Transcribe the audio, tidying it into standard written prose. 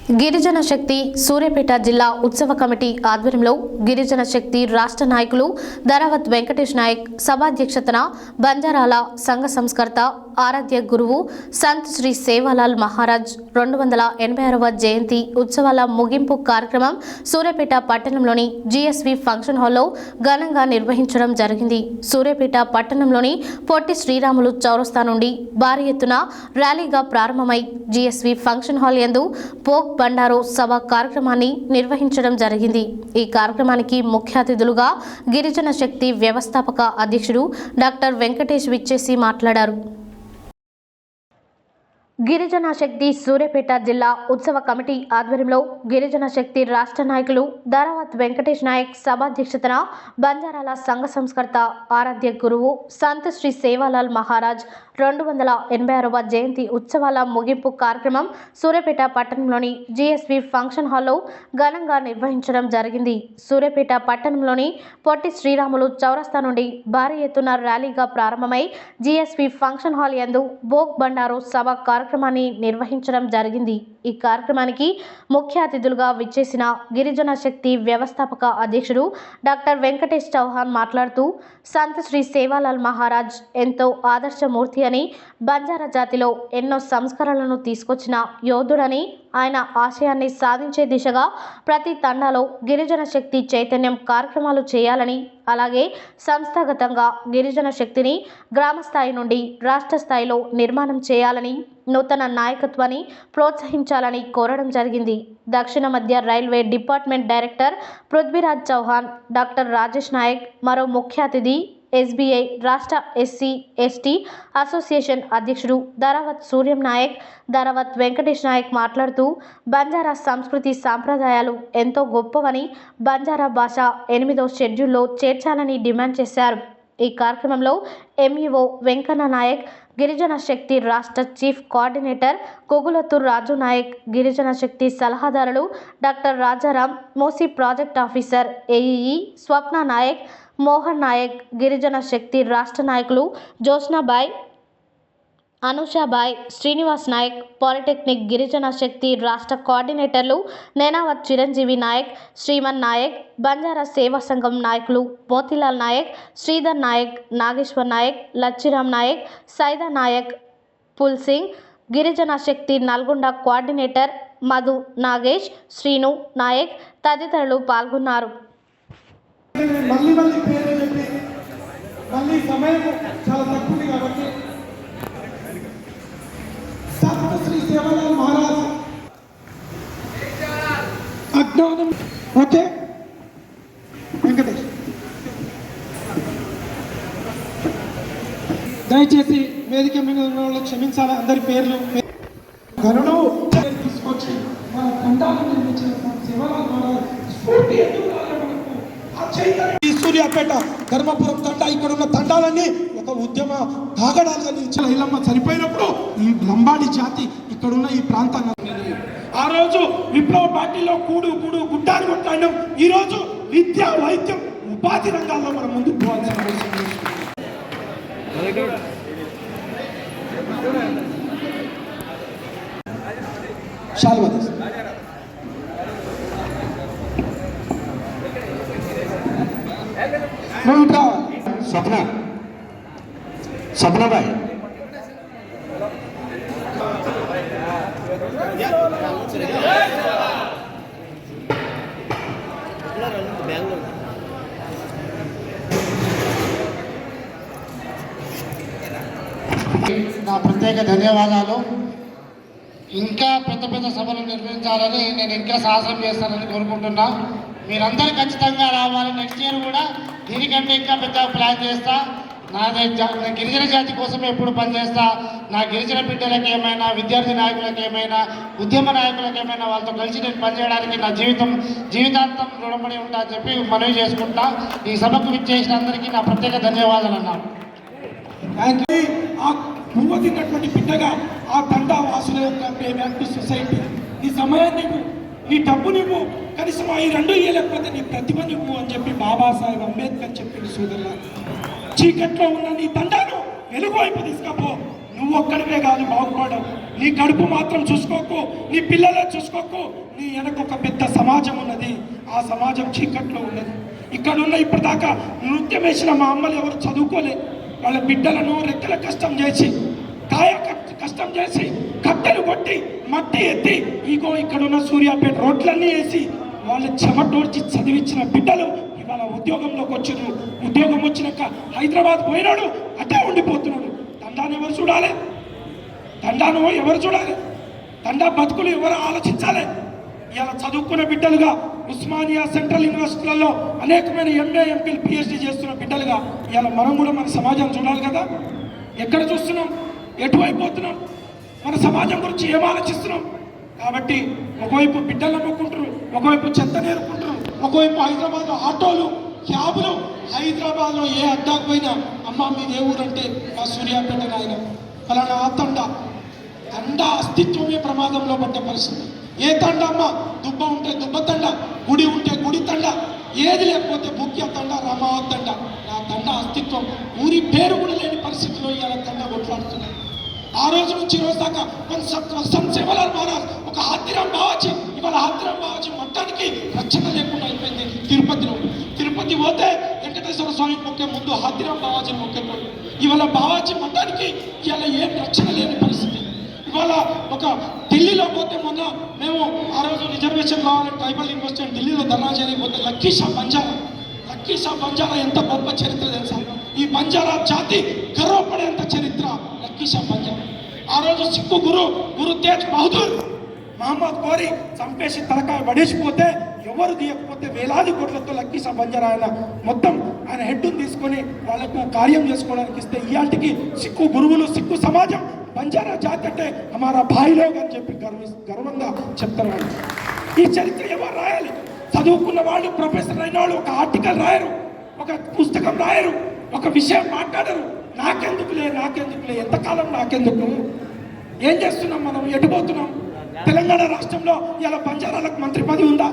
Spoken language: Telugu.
గిరిజన శక్తి సూర్యాపేట జిల్లా ఉత్సవ కమిటీ ఆధ్వర్యంలో గిరిజన శక్తి రాష్ట్ర నాయకులు ధరావత్ వెంకటేష్ నాయక్ సభాధ్యక్షతన బంజారాల సంఘ సంస్కర్త ఆరాధ్య గురువు సంత్ శ్రీ సేవాలాల్ మహారాజ్ 286వ జయంతి ఉత్సవాల ముగింపు కార్యక్రమం సూర్యాపేట పట్టణంలోని జిఎస్వి ఫంక్షన్ హాల్లో ఘనంగా నిర్వహించడం జరిగింది. సూర్యాపేట పట్టణంలోని పొట్టి శ్రీరాములు చౌరస్తా నుండి భారీ ఎత్తున ర్యాలీగా ప్రారంభమై జిఎస్వి ఫంక్షన్ హాల్ యందు పోక్ బండారు సభ కార్యక్రమాన్ని నిర్వహించడం జరిగింది. ఈ కార్యక్రమానికి ముఖ్య అతిథులుగా గిరిజన శక్తి వ్యవస్థాపక అధ్యక్షుడు డాక్టర్ వెంకటేష్ విచ్చేసి మాట్లాడారు. గిరిజన శక్తి సూర్యాపేట జిల్లా ఉత్సవ కమిటీ ఆధ్వర్యంలో గిరిజన శక్తి రాష్ట్ర నాయకులు ధరావత్ వెంకటేష్ నాయక్ సభాధ్యక్షతన బంజారాల సంఘ సంస్కర్త ఆరాధ్య గురువు సంత్ శ్రీ సేవాలాల్ మహారాజ్ 286వ జయంతి ఉత్సవాల ముగింపు కార్యక్రమం సూర్యాపేట పట్టణంలోని జిఎస్వి ఫంక్షన్ హాల్లో ఘనంగా నిర్వహించడం జరిగింది. సూర్యాపేట పట్టణంలోని పొట్టి శ్రీరాములు చౌరస్తా నుండి భారీ ఎత్తున ర్యాలీగా ప్రారంభమై జిఎస్వి ఫంక్షన్ హాల్ యందు భోగ్ బండారు సభ కార్యక్రమాన్ని నిర్వహించడం జరిగింది. ఈ కార్యక్రమానికి ముఖ్య అతిథులుగా విచ్చేసిన గిరిజన శక్తి వ్యవస్థాపక అధ్యక్షుడు డాక్టర్ వెంకటేష్ చౌహాన్ మాట్లాడుతూ సంత్ శ్రీ సేవాలాల్ మహారాజ్ ఎంతో ఆదర్శమూర్తి అని, బంజారా జాతిలో ఎన్నో సంస్కరణలను తీసుకొచ్చిన యోధుడని, ఆయన ఆశయాన్ని సాధించే దిశగా ప్రతి తండాలో గిరిజన శక్తి చైతన్యం కార్యక్రమాలు చేయాలని, అలాగే సంస్థాగతంగా గిరిజన శక్తిని గ్రామ స్థాయి నుండి రాష్ట్ర స్థాయిలో నిర్మాణం చేయాలని, నూతన నాయకత్వాన్ని ప్రోత్సహించాలని కోరడం జరిగింది. దక్షిణ మధ్య railway department director Prithviraj Chauhan, doctor Rajesh Nayak, మరో ముఖ్య అతిథి ఎస్బీఐ రాష్ట్ర ఎస్సీ ఎస్టీ అసోసియేషన్ అధ్యక్షుడు ధరావత్ సూర్యం నాయక్, ధరావత్ వెంకటేష్ నాయక్ మాట్లాడుతూ బంజారా సంస్కృతి సాంప్రదాయాలు ఎంతో గొప్పవని, బంజారా భాష 8వ షెడ్యూల్లో చేర్చాలని డిమాండ్ చేశారు. ఈ కార్యక్రమంలో ఎంఈఓ వెంకన్న నాయక్, గిరిజన శక్తి రాష్ట్ర చీఫ్ కోఆర్డినేటర్ కొగులతూర్ రాజు నాయక్, గిరిజన శక్తి సలహాదారులు doctor Rajaram, మోసీ project officer AEE స్వప్న నాయక్, మోహన్ నాయక్, గిరిజన శక్తి రాష్ట్ర నాయకులు జోష్నాబాయ్, అనూషాబాయ్, శ్రీనివాస్ నాయక్, పాలిటెక్నిక్ గిరిజన శక్తి రాష్ట్ర కోఆర్డినేటర్లు నేనావత్ చిరంజీవి నాయక్, శ్రీమన్ నాయక్, బంజారా సేవా సంఘం నాయకులు మోతిలాల్ నాయక్, శ్రీధర్ నాయక్, నాగేశ్వర్ నాయక్, లచ్చిరామ్ నాయక్, సైదా నాయక్, పుల్ సింగ్, గిరిజన శక్తి నల్గొండ కోఆర్డినేటర్ మధు నాగేష్, శ్రీను నాయక్ తదితరులు పాల్గొన్నారు. శ్రీ సేవాలాల్ మహారాజ్ అజ్ఞానం. ఓకే వెంకటేష్, దయచేసి వేదిక మీద ఉన్న వాళ్ళు క్షమించాలి. అందరి పేర్లు గరుడు తీసుకొచ్చి మన ఖండాలను నిర్మించిన సేవాలాల్ మహారాజ్ స్ఫూర్తి సూర్యాపేట ధర్మపురం తండా, ఇక్కడ ఉన్న తండాలన్నీ ఒక ఉద్యమ కాగడాలుగా నిలిచిన ఇల్లమ్మ చనిపోయినప్పుడు ఈ లంబాడి జాతి ఇక్కడున్న ఈ ప్రాంతాన్ని ఆ రోజు విప్లవ పార్టీలో కూడు గుడ్డాన్ని కొట్టాం. ఈరోజు విద్య, వైద్యం, ఉపాధి రంగాల్లో మనం ముందుకు పోవాల్సిన అవసరం ఉంది. सपना भाई నా ప్రత్యేక ధన్యవాదాలు. ఇంకా పెద్ద సభలు నిర్వహించాలని నేను ఇంకా సాహసం చేస్తానని కోరుకుంటున్నా. మీరందరూ ఖచ్చితంగా రావాలి. నెక్స్ట్ ఇయర్ కూడా దీనికంటే ఇంకా పెద్ద ప్లాన్ చేస్తా. నా గిరిజన జాతి కోసం ఎప్పుడు పనిచేస్తా. నా గిరిజన బిడ్డలకు ఏమైనా, విద్యార్థి నాయకులకు ఏమైనా, ఉద్యమ నాయకులకు ఏమైనా వాళ్ళతో కలిసి నేను పనిచేయడానికి నా జీవితాంతం రుణపడి ఉంటా అని చెప్పి మనవి చేసుకుంటా. ఈ సభకు విచ్చేసిన అందరికీ నా ప్రత్యేక ధన్యవాదాలు అన్నా. ఆ పువ్వు తిన్నటువంటి బిడ్డగా ఆ తండా వాసుల యొక్క పేమెంట్ సొసైటీ ఈ సమయాన్ని ఈ డబ్బు నువ్వు కనీసం ఈ 2 ఇవ్వలేకపోతే నీ ప్రతిభ నువ్వు అని చెప్పి బాబాసాహెబ్ అంబేద్కర్ చెప్పింది. సోదరుల చీకట్లో ఉన్న నీ తండాను వెలుగు వైపు తీసుకపో. నువ్వు ఒక్కడివే కాదు బాగుపడవు. నీ కడుపు మాత్రం చూసుకోకు, నీ పిల్లలే చూసుకోకు. నీ వెనక ఒక పెద్ద సమాజం ఉన్నది, ఆ సమాజం చీకట్లో ఉన్నది. ఇక్కడున్న ఇప్పటిదాకా నృత్యం వేసిన మా అమ్మలు ఎవరు చదువుకోలే. వాళ్ళ బిడ్డలను రెక్కల కష్టం చేసి, కష్టం చేసి, కట్టెలు కొట్టి, మట్టి ఎత్తి, ఇగో ఇక్కడున్న సూర్యాపేట రోడ్లన్నీ వేసి వాళ్ళు చెమటోడ్చి చదివించిన బిడ్డలు ఇవాళ ఉద్యోగంలోకి వచ్చారు. ఉద్యోగం వచ్చినాక హైదరాబాద్ పోయినాడు, అట్టే ఉండిపోతున్నాడు. తండాను ఎవరు చూడాలి? తండాను ఎవరు చూడాలి? తండా బతుకులు ఎవరు ఆలోచించాలి? ఇలా చదువుకున్న బిడ్డలుగా ఉస్మానియా సెంట్రల్ యూనివర్సిటీలలో అనేకమైన ఎంఏ ఎంపీలు పిహెచ్డి చేస్తున్న బిడ్డలుగా ఇలా మనం కూడా మన సమాజం చూడాలి కదా. ఎక్కడ చూస్తున్నాం? ఎటువైపు పోతున్నాం? మన సమాజం గురించి ఏం ఆలోచిస్తున్నాం? కాబట్టి ఒకవైపు బిడ్డలు నమ్ముకుంటారు, ఒకవైపు చెత్త నేర్పుకుంటారు, ఒకవైపు హైదరాబాద్లో ఆటోలు, క్యాబులు. హైదరాబాద్లో ఏ అడ్డాకు పోయినా అమ్మ మీది ఏ ఊరంటే మా సూర్యాపేట నాయన ఫలానా ఆ తండా అస్తిత్వమే ప్రమాదంలో పడ్డ పరిస్థితి. ఏ తండ అమ్మ? దుబ్బ ఉంటే దుబ్బ తండ, గుడి ఉంటే గుడి తండ, ఏది లేకపోతే ముఖ్య తండ, రమా తండ. నా తండ అస్తిత్వం, ఊరి పేరు కూడా లేని పరిస్థితిలో ఇవాళ తండ కొట్లాడుతున్నాను. ఆ రోజు నుంచి ఈ రోజు దాకా సేవలాల్ మహారాజ్ ఒక హాతిరాం బావాజీ, ఇవాళ హాతిరాం బావాజీ మొత్తానికి రక్షణ లేకుండా అయిపోయింది. తిరుపతి పోతే వెంకటేశ్వర స్వామి మొక్కే ముందు హాతిరాం బావాజీ మొక్కేపోయి ఇవాళ బావాజీ మొత్తానికి ఇవాళ ఏం రక్షణ లేని పరిస్థితి. ఇవాళ ఒక ఢిల్లీలో పోతే మొన్న మేము ఆ రోజు రిజర్వేషన్ కావాలని ట్రైబల్ యూనివర్సిటీ ఢిల్లీలో ధర్నా చేయకపోతే లక్కీ షా బంజారా ఎంత గొప్ప చరిత్ర తెలుసా? ఈ బంజారా జాతి గర్వపడేంత చరిత్ర లక్కీ షా బంజారా. ఆ రోజు సిక్కు గురు తేజ్ బహదూర్ మహమ్మద్ గోరి చంపేసి తలకాయ పడేసిపోతే ఎవరు తీయకపోతే వేలాది కోట్లతో లక్కీ షా బంజారా మొత్తం ఆయన హెడ్ను తీసుకొని వాళ్ళకు కార్యం చేసుకోవడానికి ఇస్తే ఇయాటికి సిక్కు గురువులు, సిక్కు సమాజం బంజారా జాతి అంటే హమారా భాయిలోగ్ అని చెప్పి గర్వంగా చెప్తారు. ఈ చరిత్ర ఎవరు రాయాలి? చదువుకున్న వాళ్ళు, ప్రొఫెసర్ అయిన వాళ్ళు ఒక ఆర్టికల్ రాయరు, ఒక పుస్తకం రాయరు, ఒక విషయం మాట్లాడరు. నాకెందుకులే ఎంతకాలం నాకెందుకు? ఏం చేస్తున్నాం మనం? ఎటుపోతున్నాం? తెలంగాణ రాష్ట్రంలో ఇలా బంజారాలకు మంత్రి పదవి ఉందా?